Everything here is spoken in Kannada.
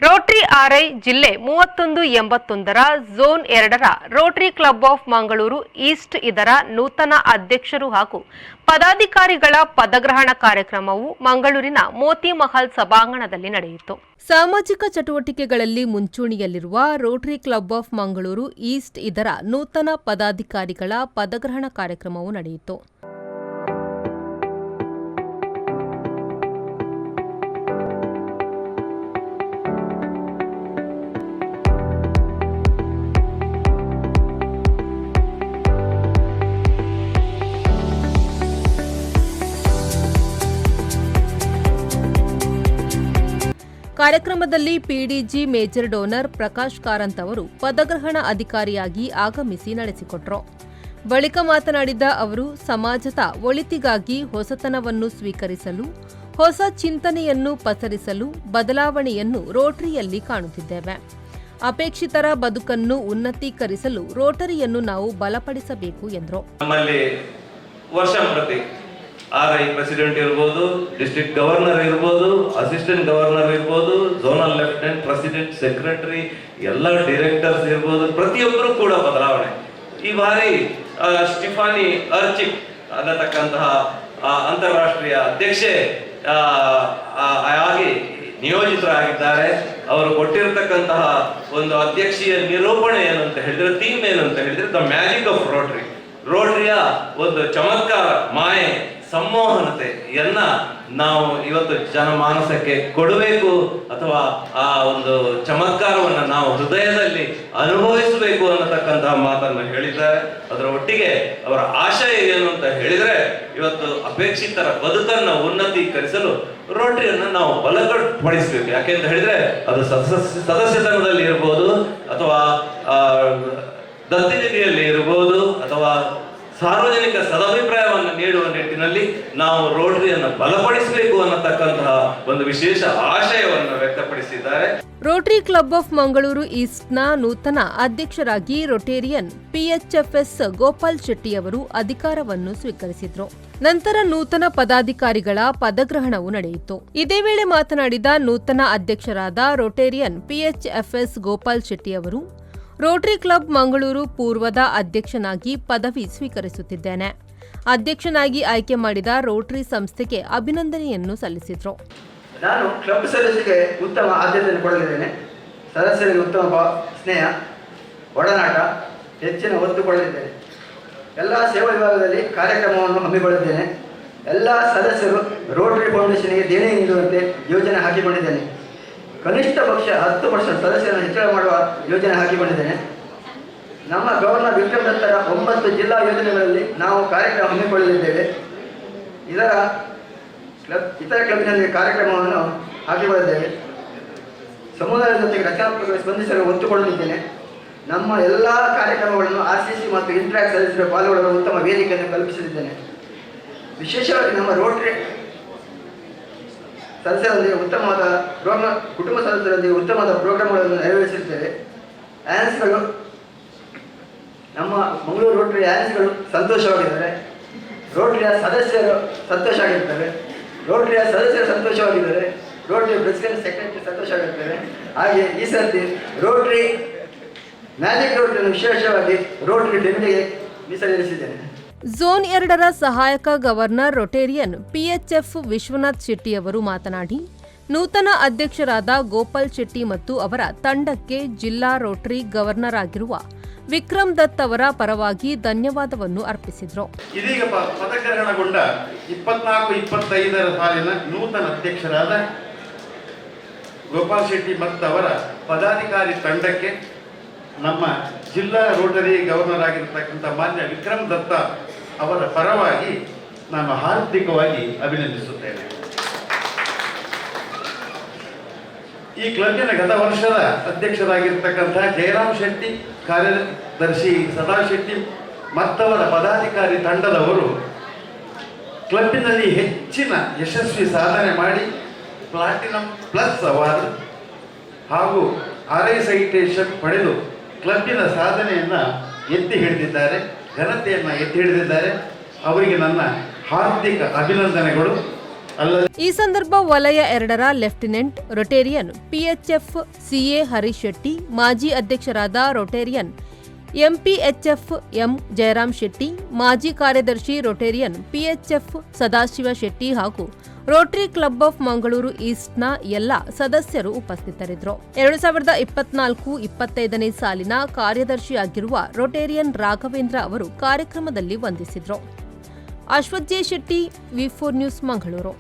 ರೋಟರಿ ಆರ್ಐ ಜಿಲ್ಲೆ 3181ರ ಝೋನ್ 2ರ Rotary club of Mangaluru east ಇದರ ನೂತನ ಅಧ್ಯಕ್ಷರು ಹಾಗೂ ಪದಾಧಿಕಾರಿಗಳ ಪದಗ್ರಹಣ ಕಾರ್ಯಕ್ರಮವು ಮಂಗಳೂರಿನ ಮೋತಿ ಮಹಲ್ ಸಭಾಂಗಣದಲ್ಲಿ ನಡೆಯಿತು. ಸಾಮಾಜಿಕ ಚಟುವಟಿಕೆಗಳಲ್ಲಿ ಮುಂಚೂಣಿಯಲ್ಲಿರುವ Rotary club of Mangaluru east ಇದರ ನೂತನ ಪದಾಧಿಕಾರಿಗಳ ಪದಗ್ರಹಣ ಕಾರ್ಯಕ್ರಮವು ನಡೆಯಿತು. ಕಾರ್ಯಕ್ರಮದಲ್ಲಿ PDG major donor Prakash Karanth ಅವರು ಪದಗ್ರಹಣ ಅಧಿಕಾರಿಯಾಗಿ ಆಗಮಿಸಿ ನಡೆಸಿಕೊಟ್ಟರು. ಬಳಿಕ ಮಾತನಾಡಿದ ಅವರು, ಸಮಾಜದ ಒಳಿತಿಗಾಗಿ ಹೊಸತನವನ್ನು ಸ್ವೀಕರಿಸಲು, ಹೊಸ ಚಿಂತನೆಯನ್ನು ಪಸರಿಸಲು ಬದಲಾವಣೆಯನ್ನು ರೋಟರಿಯಲ್ಲಿ ಕಾಣುತ್ತಿದ್ದೇವೆ. ಅಪೇಕ್ಷಿತರ ಬದುಕನ್ನು ಉನ್ನತೀಕರಿಸಲು ರೋಟರಿಯನ್ನು ನಾವು ಬಲಪಡಿಸಬೇಕು ಎಂದರು. ಆರ್ಐ ಪ್ರೆಸಿಡೆಂಟ್ ಇರ್ಬೋದು, ಡಿಸ್ಟ್ರಿಕ್ಟ್ ಗವರ್ನರ್ ಇರ್ಬೋದು, ಅಸಿಸ್ಟೆಂಟ್ ಗವರ್ನರ್ ಇರ್ಬೋದು, ಝೋನಲ್ ಲೆಫ್ಟಿನೆಂಟ್, ಪ್ರೆಸಿಡೆಂಟ್, ಸೆಕ್ರೆಟರಿ, ಎಲ್ಲ ಡೈರೆಕ್ಟರ್ಸ್ ಇರ್ಬೋದು, ಪ್ರತಿಯೊಬ್ಬರು ಕೂಡ ಬದಲಾವಣೆ. ಈ ಬಾರಿ ಸ್ಟಿಫಾನಿ ಅರ್ಚಿಕ್ ಅನ್ನತಕ್ಕಂತಹ ಅಂತಾರಾಷ್ಟ್ರೀಯ ಅಧ್ಯಕ್ಷೆ ಆಗಿ ನಿಯೋಜಿತರಾಗಿದ್ದಾರೆ. ಅವರು ಕೊಟ್ಟಿರತಕ್ಕಂತಹ ಒಂದು ಅಧ್ಯಕ್ಷೀಯ ನಿರೂಪಣೆ ಏನು ಅಂತ ಹೇಳಿದ್ರೆ, ಥೀಮ್ ಏನು ಅಂತ ಹೇಳಿದ್ರೆ, ದ ಮ್ಯಾಜಿಕ್ ಆಫ್ ರೋಟರಿ. ರೋಟರಿಯ ಒಂದು ಚಮತ್ಕಾರ, ಮಾಯೆ, ಸಂಮೋಹನತೆಯನ್ನ ನಾವು ಇವತ್ತು ಜನಮಾನಸಕ್ಕೆ ಕೊಡಬೇಕು, ಅಥವಾ ಆ ಒಂದು ಚಮತ್ಕಾರವನ್ನು ನಾವು ಹೃದಯದಲ್ಲಿ ಅನುಭವಿಸಬೇಕು ಅನ್ನತಕ್ಕಂತಹ ಮಾತನ್ನು ಹೇಳಿದ್ದಾರೆ. ಅದರ ಒಟ್ಟಿಗೆ ಅವರ ಆಶಯ ಏನು ಅಂತ ಹೇಳಿದ್ರೆ, ಇವತ್ತು ಅಪೇಕ್ಷಿತರ ಬದುಕನ್ನು ಉನ್ನತೀಕರಿಸಲು ರೋಟರಿಯನ್ನು ನಾವು ಬಲಪಡಿಸಬೇಕು. ಯಾಕೆಂತ ಹೇಳಿದ್ರೆ, ಅದು ಸದಸ್ಯತನದಲ್ಲಿ ಇರ್ಬೋದು, ಅಥವಾ ದತ್ತಿನಿಧಿಯಲ್ಲಿ ಇರಬಹುದು, ಅಥವಾ ಸಾರ್ವಜನಿಕ ಸದಾಭಿಪ್ರಾಯವನ್ನು ನೀಡುವ ನಿಟ್ಟಿನಲ್ಲಿ ನಾವು ರೋಟರಿಯನ್ನು ಬಲಪಡಿಸಬೇಕು ಅನ್ನತಕ್ಕಂತಹ ಒಂದು ವಿಶೇಷ ಆಶಯವನ್ನು ವ್ಯಕ್ತಪಡಿಸಿದ್ದಾರೆ. ರೋಟರಿ ಕ್ಲಬ್ ಆಫ್ ಮಂಗಳೂರು ಈಸ್ಟ್ನ ನೂತನ ಅಧ್ಯಕ್ಷರಾಗಿ ರೊಟೇರಿಯನ್ ಪಿಎಚ್ಎಫ್ಎಸ್ ಗೋಪಾಲ್ ಶೆಟ್ಟಿ ಅವರು ಅಧಿಕಾರವನ್ನು ಸ್ವೀಕರಿಸಿದ್ರು. ನಂತರ ನೂತನ ಪದಾಧಿಕಾರಿಗಳ ಪದಗ್ರಹಣವು ನಡೆಯಿತು. ಇದೇ ವೇಳೆ ಮಾತನಾಡಿದ ನೂತನ ಅಧ್ಯಕ್ಷರಾದ ರೊಟೇರಿಯನ್ ಪಿಎಚ್ಎಫ್ಎಸ್ ಗೋಪಾಲ್ ಶೆಟ್ಟಿ ಅವರು, ರೋಟರಿ ಕ್ಲಬ್ ಮಂಗಳೂರು ಪೂರ್ವದ ಅಧ್ಯಕ್ಷನಾಗಿ ಪದವಿ ಸ್ವೀಕರಿಸುತ್ತಿದ್ದೇನೆ. ಅಧ್ಯಕ್ಷನಾಗಿ ಆಯ್ಕೆ ಮಾಡಿದ ರೋಟರಿ ಸಂಸ್ಥೆಗೆ ಅಭಿನಂದನೆಯನ್ನು ಸಲ್ಲಿಸಿದರು. ನಾನು ಕ್ಲಬ್ ಸದಸ್ಯರಿಗೆ ಉತ್ತಮ ಆದ್ಯತೆಯನ್ನು ಕೊಡಲಿದ್ದೇನೆ. ಸದಸ್ಯರಿಗೆ ಉತ್ತಮ ಸ್ನೇಹ, ಒಡನಾಟ, ಹೆಚ್ಚಿನ ಒತ್ತು ಕೊಡಲಿದ್ದೇನೆ. ಎಲ್ಲ ಸೇವಾ ವಿಭಾಗದಲ್ಲಿ ಕಾರ್ಯಕ್ರಮವನ್ನು ಹಮ್ಮಿಕೊಳ್ಳಿದ್ದೇನೆ. ಎಲ್ಲ ಸದಸ್ಯರು ರೋಟರಿ ಫೌಂಡೇಶನ್ಗೆ ದೇಣಿಗೆ ನೀಡುವಂತೆ ಯೋಜನೆ ಹಾಕಿಕೊಂಡಿದ್ದೇನೆ. ಕನಿಷ್ಠ ಪಕ್ಷ 10% ಸದಸ್ಯರನ್ನು ಹೆಚ್ಚಳ ಮಾಡುವ ಯೋಜನೆ ಹಾಕಿಕೊಂಡಿದ್ದೇನೆ. ನಮ್ಮ ಗವರ್ನರ್ ವಿಕ್ರಮ್ ದತ್ತರ 9 ಜಿಲ್ಲಾ ಯೋಜನೆಗಳಲ್ಲಿ ನಾವು ಕಾರ್ಯಕ್ರಮ ಹಮ್ಮಿಕೊಳ್ಳಲಿದ್ದೇವೆ. ಇತರ ಕ್ಲಬ್ನಲ್ಲಿ ಕಾರ್ಯಕ್ರಮವನ್ನು ಹಾಕಿಕೊಳ್ಳಿದ್ದೇವೆ. ಸಮುದಾಯದ ಜೊತೆಗೆ ರಚನಾತ್ಮಕವಾಗಿ ಸ್ಪಂದಿಸಲು ಒತ್ತು ಕೊಡಲಿದ್ದೇನೆ. ನಮ್ಮ ಎಲ್ಲ ಕಾರ್ಯಕ್ರಮಗಳನ್ನು RCC ಮತ್ತು ಇಂಟ್ರಾಕ್ಟ್ ಸದಸ್ಯರು ಪಾಲ್ಗೊಳ್ಳಲು ಉತ್ತಮ ವೇದಿಕೆಯನ್ನು ಕಲ್ಪಿಸಲಿದ್ದೇನೆ. ವಿಶೇಷವಾಗಿ ನಮ್ಮ ರೋಟರಿ ಸದಸ್ಯರೊಂದಿಗೆ ಉತ್ತಮವಾದ ಕುಟುಂಬ ಸದಸ್ಯರೊಂದಿಗೆ ಉತ್ತಮವಾದ ಪ್ರೋಗ್ರಾಮ್ಗಳನ್ನು ನೆರವೇರಿಸುತ್ತೇವೆ. ಆ್ಯನ್ಸ್ಗಳು, ನಮ್ಮ ಮಂಗಳೂರು ರೋಟರಿ ಆ್ಯನ್ಸ್ಗಳು ಸಂತೋಷವಾಗಿದ್ದಾರೆ. ರೋಟರಿಯ ಸದಸ್ಯರು ಸಂತೋಷ ಆಗಿರ್ತಾರೆ. ರೋಟರಿಯ ಸದಸ್ಯರು ಸಂತೋಷವಾಗಿದ್ದಾರೆ. ರೋಟರಿ ಪ್ರೆಸಿಡೆಂಟ್, ಸೆಕ್ರೆಟರಿ ಸಂತೋಷವಾಗಿರ್ತಾರೆ. ಹಾಗೆ ಈ ಸರ್ತಿ ರೋಟರಿ ಮ್ಯಾಜಿಕ್ ರೋಟರಿಯನ್ನು ವಿಶೇಷವಾಗಿ ರೋಟರಿ ಡೆಮಿಗೆ ಮೀಸಲಿರಿಸಿದ್ದೇನೆ. ಝೋನ್ 2ರ ಸಹಾಯಕ governor Rotarian PHF Vishwanath Shetty ಅವರು ಮಾತನಾಡಿ, ನೂತನ ಅಧ್ಯಕ್ಷರಾದ ಗೋಪಾಲ್ ಶೆಟ್ಟಿ ಮತ್ತು ಅವರ ತಂಡಕ್ಕೆ ಜಿಲ್ಲಾ ರೋಟರಿ ಗವರ್ನರ್ ಆಗಿರುವ ವಿಕ್ರಮ್ ದತ್ ಅವರ ಪರವಾಗಿ ಧನ್ಯವಾದವನ್ನು ಅರ್ಪಿಸಿದರು. ಇದೀಗ ಪದಗ್ರಹಣಗೊಂಡ 24-25ರ ಸಾಲಿನ ನೂತನ ಅಧ್ಯಕ್ಷರಾದ ಗೋಪಾಲ್ ಶೆಟ್ಟಿ ಮತ್ತು ಅವರ ಪದಾಧಿಕಾರಿ ತಂಡಕ್ಕೆ ನಮ್ಮ ಜಿಲ್ಲಾ ರೋಟರಿ ಗವರ್ನರ್ ಆಗಿರತಕ್ಕಂಥ ಮಾನ್ಯ ವಿಕ್ರಮ್ ದತ್ತ ಅವರ ಪರವಾಗಿ ನಾನು ಹಾರ್ದಿಕವಾಗಿ ಅಭಿನಂದಿಸುತ್ತೇನೆ. ಈ ಕ್ಲಬ್ಬಿನ ಗತ ವರ್ಷದ ಅಧ್ಯಕ್ಷರಾಗಿರ್ತಕ್ಕಂಥ ಜಯರಾಮ್ ಶೆಟ್ಟಿ, ಕಾರ್ಯದರ್ಶಿ ಸದಾ ಶೆಟ್ಟಿ ಮತ್ತವರ ಪದಾಧಿಕಾರಿ ತಂಡದವರು ಕ್ಲಬ್ಬಿನಲ್ಲಿ ಹೆಚ್ಚಿನ ಯಶಸ್ವಿ ಸಾಧನೆ ಮಾಡಿ ಪ್ಲಾಟಿನಂ ಪ್ಲಸ್ ಅವಾರ್ಡ್ ಹಾಗೂ RI ಸೈಟೇಷನ್ ಪಡೆದು ಕ್ಲಬ್ಬಿನ ಸಾಧನೆಯನ್ನು ಎತ್ತಿ ಹಿಡಿದಿದ್ದಾರೆ, ಘನತೆಯನ್ನು ಎತ್ತಿ ಹಿಡಿದಿದ್ದಾರೆ. ಅವರಿಗೆ ನನ್ನ ಹಾರ್ದಿಕ ಅಭಿನಂದನೆಗಳು. ಅಲ್ಲದೆ ಈ ಸಂದರ್ಭ ವಲಯ 2ರ lieutenant Rotarian PHF CA Harish Shetty, ಮಾಜಿ ಅಧ್ಯಕ್ಷರಾದ Rotarian MPHF M Jayaram Shetty, ಮಾಜಿ ಕಾರ್ಯದರ್ಶಿ ರೊಟೇರಿಯನ್ ಪಿಎಚ್ಎಫ್ ಸದಾಶಿವ ಶೆಟ್ಟಿ ಹಾಗೂ ರೋಟರಿ ಕ್ಲಬ್ ಆಫ್ ಮಂಗಳೂರು ಈಸ್ಟ್ನ ಎಲ್ಲ ಸದಸ್ಯರು ಉಪಸ್ಥಿತರಿದ್ದರು. 2024-25ನೇ ಸಾಲಿನ ಕಾರ್ಯದರ್ಶಿಯಾಗಿರುವ ರೊಟೇರಿಯನ್ ರಾಘವೇಂದ್ರ ಅವರು ಕಾರ್ಯಕ್ರಮದಲ್ಲಿ ವಂದಿಸಿದರು. ಅಶ್ವಥ್ ಜೆ ಶೆಟ್ಟಿ, ವಿ4 ನ್ಯೂಸ್, ಮಂಗಳೂರು.